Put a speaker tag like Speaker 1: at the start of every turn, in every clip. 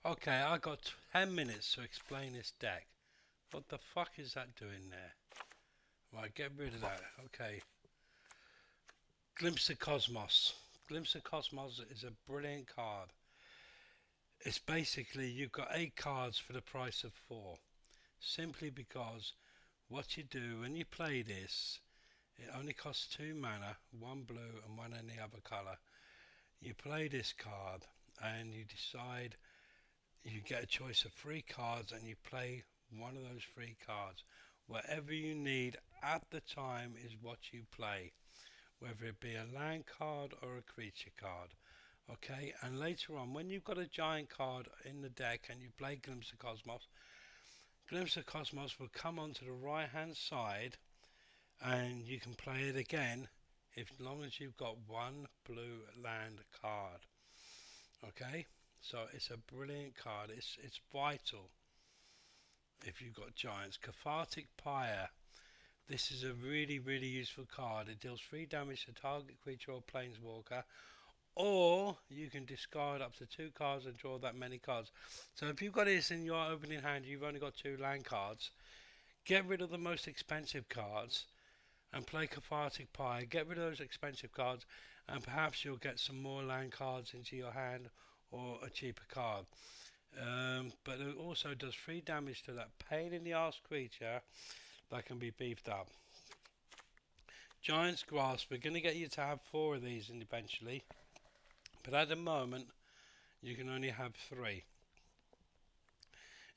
Speaker 1: Okay, I got 10 minutes to explain this deck. What the fuck is that doing there? Right, get rid of that. Okay. Glimpse of Cosmos. Glimpse of Cosmos is a brilliant card. It's basically you've got 8 cards for the price of 4. Simply because what you do when you play this, it only costs 2 mana, 1 blue and 1 any other colour. You play this card and you decide you get a choice of 3 cards and you play one of those 3 cards. Whatever you need at the time is what you play, whether it be a land card or a creature card. Okay, and later on, when you've got a giant card in the deck and you play Glimpse of Cosmos, Glimpse of Cosmos will come onto the right hand side and you can play it again as long as you've got one blue land card. Okay, so it's a brilliant card. It's vital if you've got giants. Cathartic Pyre. This is a really useful card. It deals 3 damage to target creature or planeswalker, or you can discard up to 2 cards and draw that many cards. So if you've got this in your opening hand, you've only got 2 land cards. Get rid of the most expensive cards and play Cathartic Pyre. Get rid of those expensive cards, and perhaps you'll get some more land cards into your hand or a cheaper card. But it also does 3 damage to that pain in the arse creature that can be beefed up. Giant's Grasp, we're going to get you to have 4 of these eventually, but at the moment you can only have 3.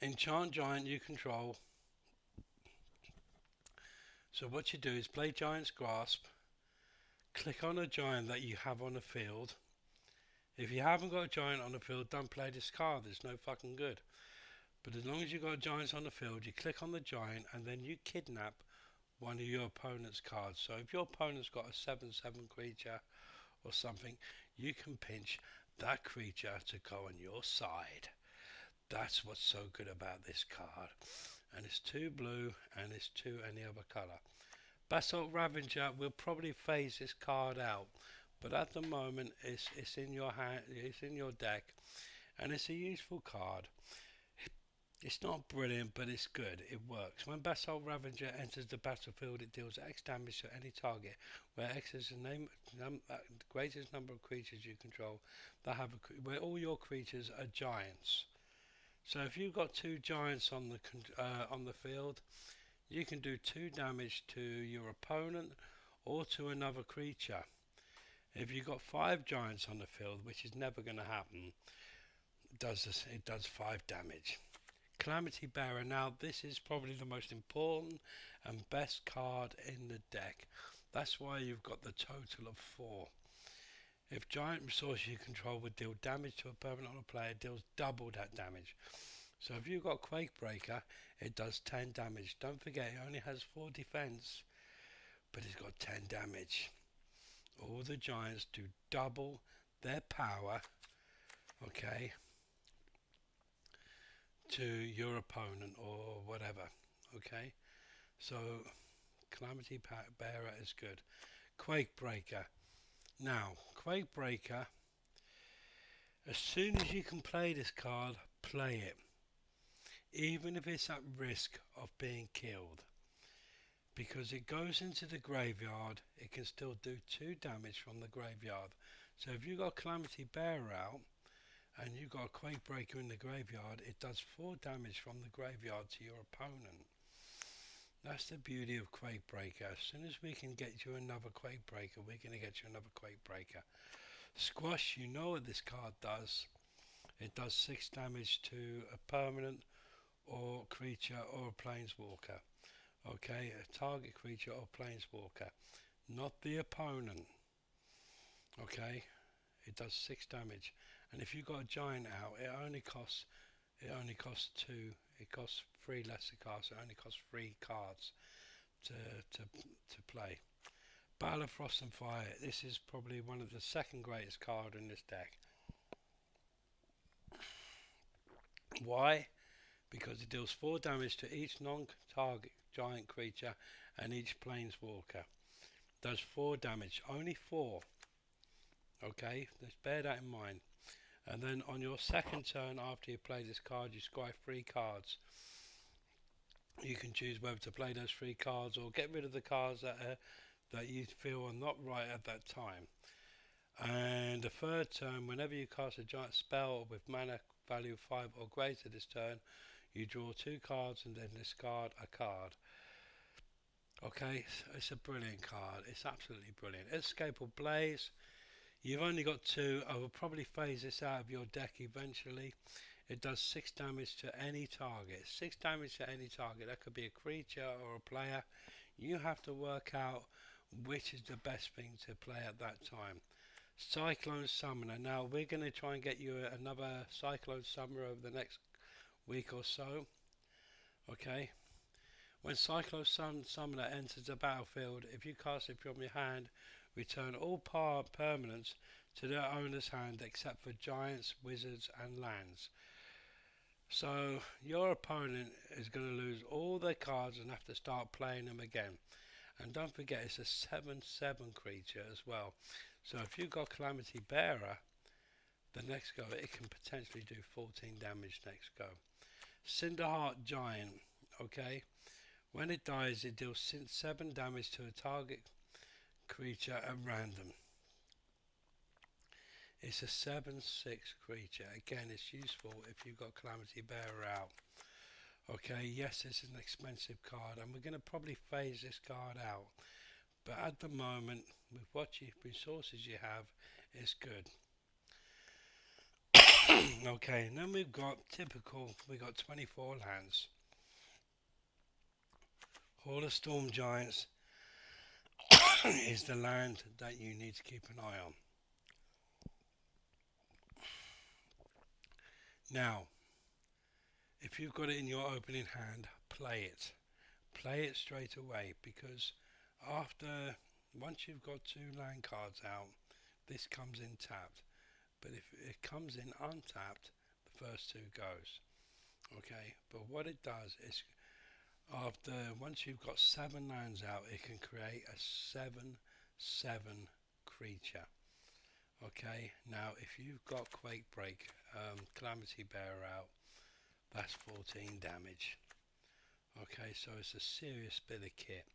Speaker 1: Enchant Giant you control. So what you do is play Giant's Grasp, click on a giant that you have on the field. If you haven't got a giant on the field, don't play this card, it's no fucking good. But as long as you've got giants on the field, you click on the giant and then you kidnap one of your opponent's cards. So if your opponent's got a 7/7 creature or something, you can pinch that creature to go on your side. That's what's so good about this card. And it's 2 blue and it's 2 any other colour. Basalt Ravager will probably phase this card out, but at the moment it's in your hand, it's in your deck, and it's a useful card. It's not brilliant, but it's good. It works. When Basalt Ravager enters the battlefield, it deals X damage to any target, where X is the greatest number of creatures you control that have where all your creatures are giants. So if you've got 2 giants on the field, you can do 2 damage to your opponent or to another creature. If you've got 5 giants on the field, which is never going to happen, it does 5 damage. Calamity Bearer. Now this is probably the most important and best card in the deck. That's why you've got the total of 4. If giant resource you control would deal damage to a permanent on a player, it deals double that damage. So if you've got Quake Breaker, it does 10 damage. Don't forget it only has 4 defense, but it's got 10 damage. All the giants do double their power, okay, to your opponent or whatever, okay. So Calamity Bearer is good. Quake Breaker. Now Quake Breaker, as soon as you can play this card, play it, even if it's at risk of being killed, because it goes into the graveyard. It can still do 2 damage from the graveyard. So if you got Calamity Bearer out and you got a Quake Breaker in the graveyard, it does 4 damage from the graveyard to your opponent. That's the beauty of Quake Breaker. As soon as we can get you another Quake Breaker, we're going to get you another Quake Breaker. Squash, you know what this card does. It does 6 damage to a permanent or creature or a planeswalker. Okay, a target creature or planeswalker, not the opponent. Okay, it does 6 damage. And if you've got a giant out, it only costs 2. It costs 3 less to cast. It only costs 3 cards to play. Battle of Frost and Fire. This is probably one of the second greatest card in this deck. Why? Because it deals 4 damage to each non-target giant creature and each planeswalker. Does 4 damage. Only 4. Okay, let's bear that in mind. And then on your second turn, after you play this card, you scry 3 cards. You can choose whether to play those 3 cards or get rid of the cards that you feel are not right at that time. And the third turn, whenever you cast a giant spell with mana value 5 or greater this turn, you draw 2 cards and then discard a card. Okay, it's a brilliant card. It's absolutely brilliant. Escapable Blaze. You've only got 2. I will probably phase this out of your deck eventually. It does 6 damage to any target. 6 damage to any target. That could be a creature or a player. You have to work out which is the best thing to play at that time. Cyclone Summoner. Now we're going to try and get you another Cyclone Summoner over the next week or so. Okay. When Cyclone Summoner enters the battlefield, if you cast it from your hand, return all permanents to their owner's hand except for giants, wizards and lands. So your opponent is going to lose all their cards and have to start playing them again. And don't forget, it's a 7/7 creature as well. So if you've got Calamity Bearer, the next go it can potentially do 14 damage next go. Cinderheart Giant. Okay. When it dies, it deals 7 damage to a target creature at random. It's a 7/6 creature. Again, it's useful if you've got Calamity Bearer out. Okay, yes, this is an expensive card, and we're going to probably phase this card out. But at the moment, with what resources you have, it's good. Okay, and then we've got we've got 24 lands. Hall of Storm Giants is the land that you need to keep an eye on. Now, if you've got it in your opening hand, play it. Play it straight away, because once you've got 2 land cards out, this comes in tapped. But if it comes in untapped, the first 2 goes. Okay, but what it does is once you've got 7 lands out, it can create a 7/7 creature. Okay, now if you've got Quake Break, Calamity Bearer out, that's 14 damage. Okay, so it's a serious bit of kit.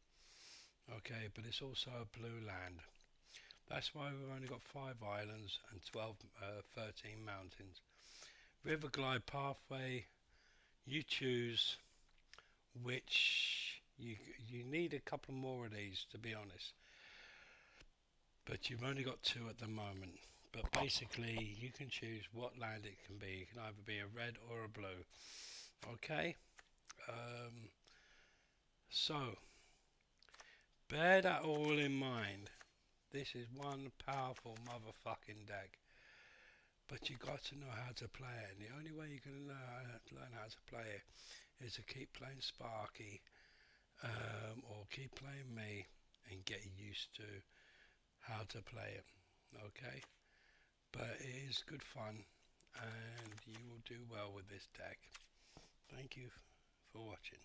Speaker 1: Okay, but it's also a blue land. That's why we've only got 5 islands and 13 mountains. River Glide Pathway, you choose which. You need a couple more of these, to be honest. But you've only got 2 at the moment. But basically, you can choose what land it can be. It can either be a red or a blue. Okay? So, bear that all in mind. This is one powerful motherfucking deck. But you got to know how to play it. And the only way you're going to learn how to play it is to keep playing Sparky, or keep playing me and get used to how to play it. Okay? But it is good fun, and you will do well with this deck. Thank you for watching.